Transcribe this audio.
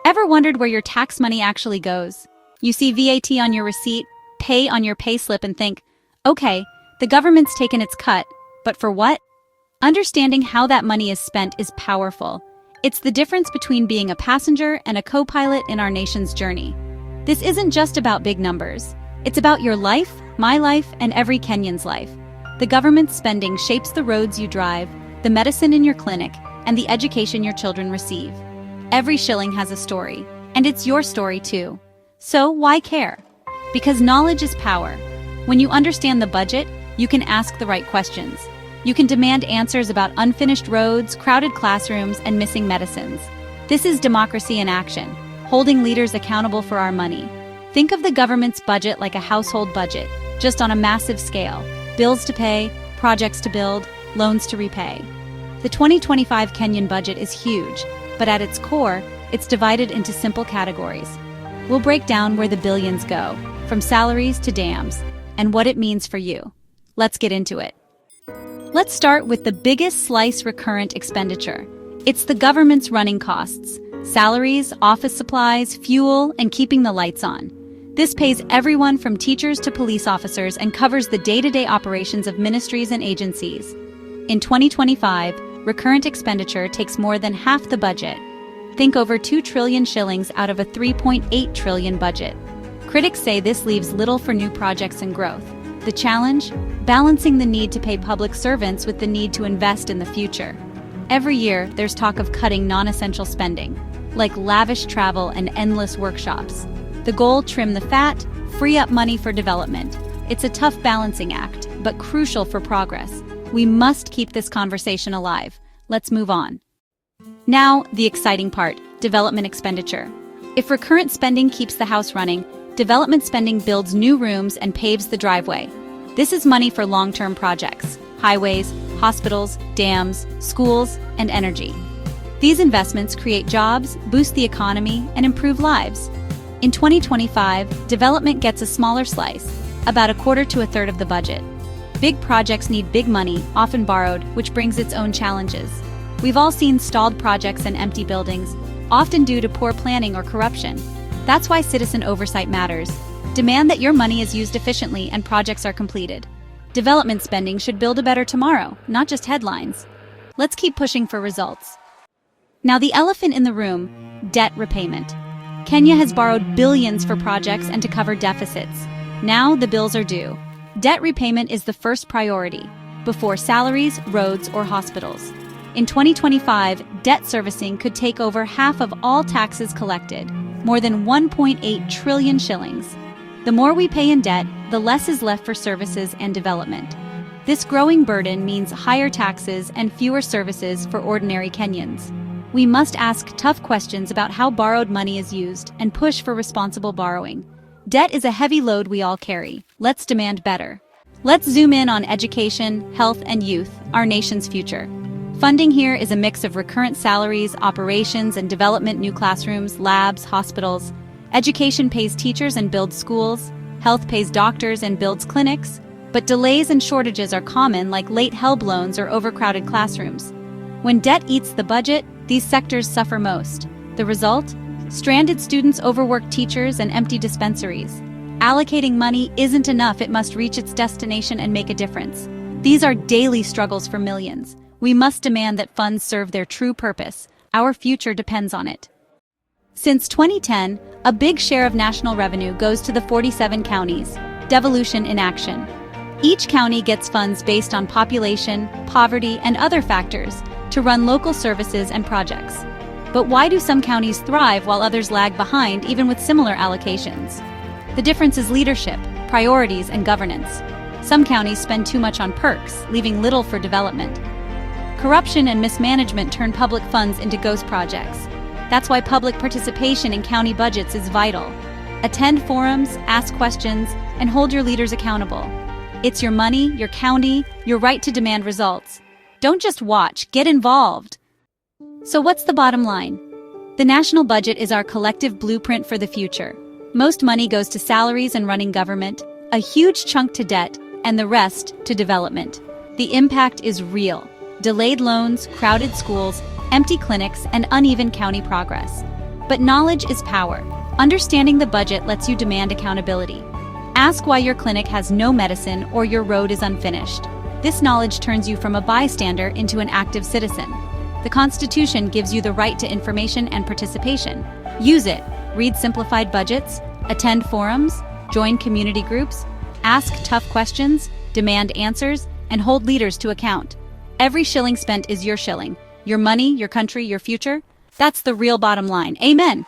Ever wondered where your tax money actually goes? You see VAT on your receipt, pay on your payslip, and think, okay, the government's taken its cut, but for what? Understanding how that money is spent is powerful. It's the difference between being a passenger and a co-pilot in our nation's journey. This isn't just about big numbers. It's about your life, my life, and every Kenyan's life. The government's spending shapes the roads you drive, the medicine in your clinic, and the education your children receive. Every shilling has a story, and it's your story too. So why care? Because knowledge is power. When you understand the budget, you can ask the right questions. You can demand answers about unfinished roads, crowded classrooms, and missing medicines. This is democracy in action, holding leaders accountable for our money. Think of the government's budget like a household budget, just on a massive scale. Bills to pay, projects to build, loans to repay. The 2025 Kenyan budget is huge, but at its core, it's divided into simple categories. We'll break down where the billions go, from salaries to dams, and what it means for you. Let's get into it. Let's start with the biggest slice: recurrent expenditure. It's the government's running costs: salaries, office supplies, fuel, and keeping the lights on. This pays everyone from teachers to police officers and covers the day-to-day operations of ministries and agencies. In 2025, recurrent expenditure takes more than half the budget. Think over 2 trillion shillings out of a 3.8 trillion budget. Critics say this leaves little for new projects and growth. The challenge? Balancing the need to pay public servants with the need to invest in the future. Every year, there's talk of cutting non-essential spending, like lavish travel and endless workshops. The goal: trim the fat, free up money for development. It's a tough balancing act, but crucial for progress. We must keep this conversation alive. Let's move on. Now, the exciting part: development expenditure. If recurrent spending keeps the house running, development spending builds new rooms and paves the driveway. This is money for long-term projects: highways, hospitals, dams, schools, and energy. These investments create jobs, boost the economy, and improve lives. In 2025, development gets a smaller slice, about a quarter to a third of the budget. Big projects need big money, often borrowed, which brings its own challenges. We've all seen stalled projects and empty buildings, often due to poor planning or corruption. That's why citizen oversight matters. Demand that your money is used efficiently and projects are completed. Development spending should build a better tomorrow, not just headlines. Let's keep pushing for results. Now, the elephant in the room: debt repayment. Kenya has borrowed billions for projects and to cover deficits. Now the bills are due. Debt repayment is the first priority, before salaries, roads, or hospitals. In 2025, debt servicing could take over half of all taxes collected, more than 1.8 trillion shillings. The more we pay in debt, the less is left for services and development. This growing burden means higher taxes and fewer services for ordinary Kenyans. We must ask tough questions about how borrowed money is used and push for responsible borrowing. Debt is a heavy load we all carry. Let's demand better. Let's zoom in on education, health, and youth, our nation's future. Funding here is a mix of recurrent salaries, operations, and development: new classrooms, labs, hospitals. Education pays teachers and builds schools. Health pays doctors and builds clinics. But delays and shortages are common, like late HELB loans or overcrowded classrooms. When debt eats the budget, these sectors suffer most. The result? Stranded students, overworked teachers, and empty dispensaries. Allocating money isn't enough. It must reach its destination and make a difference. These are daily struggles for millions. We must demand that funds serve their true purpose. Our future depends on it. Since 2010, a big share of national revenue goes to the 47 counties. Devolution in action. Each county gets funds based on population, poverty, and other factors to run local services and projects. But why do some counties thrive while others lag behind, even with similar allocations? The difference is leadership, priorities, and governance. Some counties spend too much on perks, leaving little for development. Corruption and mismanagement turn public funds into ghost projects. That's why public participation in county budgets is vital. Attend forums, ask questions, and hold your leaders accountable. It's your money, your county, your right to demand results. Don't just watch, get involved. So what's the bottom line? The national budget is our collective blueprint for the future. Most money goes to salaries and running government, a huge chunk to debt, and the rest to development. The impact is real. Delayed loans, crowded schools, empty clinics, and uneven county progress. But knowledge is power. Understanding the budget lets you demand accountability. Ask why your clinic has no medicine or your road is unfinished. This knowledge turns you from a bystander into an active citizen. The Constitution gives you the right to information and participation. Use it. Read simplified budgets, attend forums, join community groups, ask tough questions, demand answers, and hold leaders to account. Every shilling spent is your shilling. Your money, your country, your future. That's the real bottom line. Amen.